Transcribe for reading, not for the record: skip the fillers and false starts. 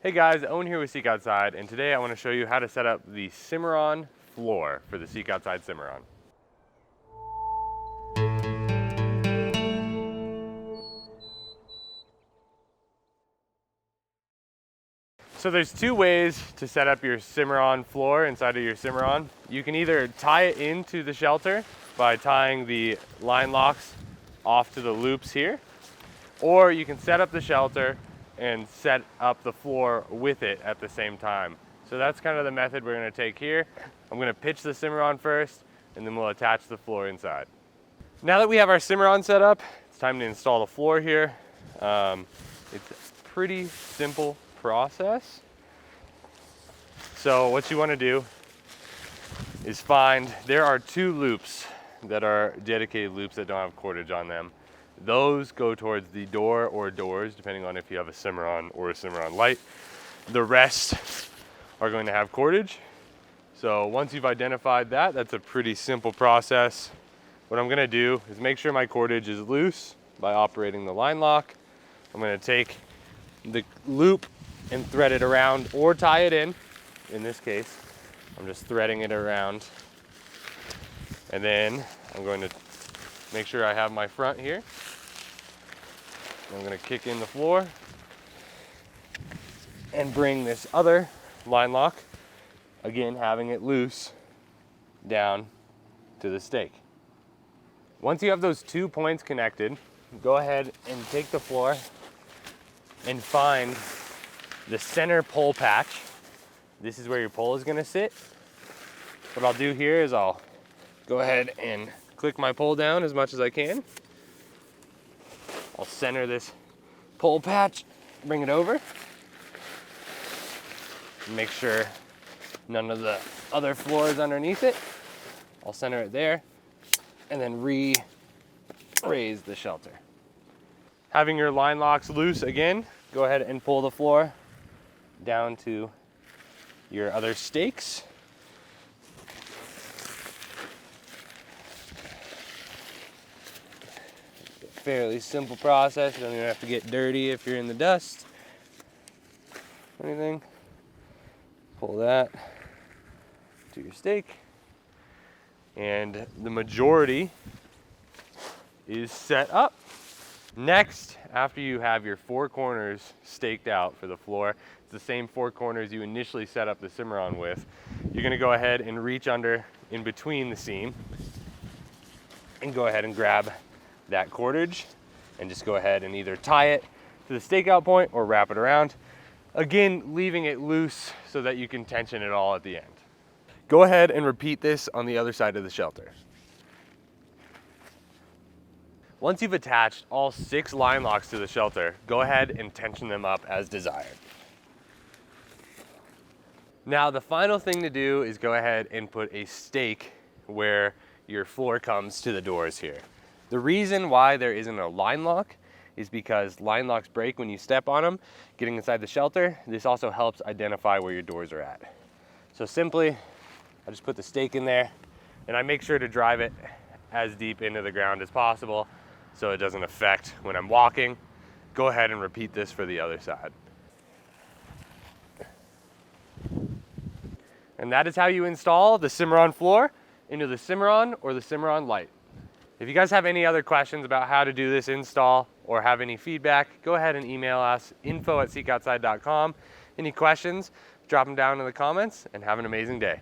Hey guys, Owen here with Seek Outside, and today I want to show you how to set up the Cimarron floor for the Seek Outside Cimarron. So there's two ways to set up your Cimarron floor inside of your Cimarron. You can either tie it into the shelter by tying the line locks off to the loops here, or you can set up the shelter and set up the floor with it at the same time. So that's kind of the method we're going to take here. I'm going to pitch the Cimarron first, and then we'll attach the floor inside. Now that we have our Cimarron set up, it's time to install the floor here. It's a pretty simple process. So what you want to do is there are two loops that are dedicated loops that don't have cordage on them. Those go towards the door or doors, depending on if you have a Cimarron or a Cimarron light. The rest are going to have cordage. So once you've identified that, that's a pretty simple process. What I'm gonna do is make sure my cordage is loose by operating the line lock. I'm gonna take the loop and thread it around or tie it in. In this case, I'm just threading it around. And then I'm going to make sure I have my front here. I'm going to kick in the floor and bring this other line lock, again having it loose, down to the stake. Once you have those 2 points connected, go ahead and take the floor and find the center pole patch. This is where your pole is going to sit. What I'll do here is I'll go ahead and click my pole down as much as I can. I'll center this pole patch, bring it over. Make sure none of the other floor is underneath it. I'll center it there and then raise the shelter. Having your line locks loose again, go ahead and pull the floor down to your other stakes. Fairly simple process. You don't even have to get dirty if you're in the dust or anything. Pull that to your stake, and the majority is set up. Next, after you have your 4 corners staked out for the floor, it's the same 4 corners you initially set up the Cimarron with. You're going to go ahead and reach under in between the seam and go ahead and grab that cordage and just go ahead and either tie it to the stakeout point or wrap it around. Again, leaving it loose so that you can tension it all at the end. Go ahead and repeat this on the other side of the shelter. Once you've attached all 6 line locks to the shelter, go ahead and tension them up as desired. Now the final thing to do is go ahead and put a stake where your floor comes to the doors here. The reason why there isn't a line lock is because line locks break when you step on them. Getting inside the shelter, this also helps identify where your doors are at. So simply, I just put the stake in there and I make sure to drive it as deep into the ground as possible so it doesn't affect when I'm walking. Go ahead and repeat this for the other side. And that is how you install the Cimarron floor into the Cimarron or the Cimarron light. If you guys have any other questions about how to do this install or have any feedback, go ahead and email us, info@seekoutside.com. Any questions, drop them down in the comments, and have an amazing day.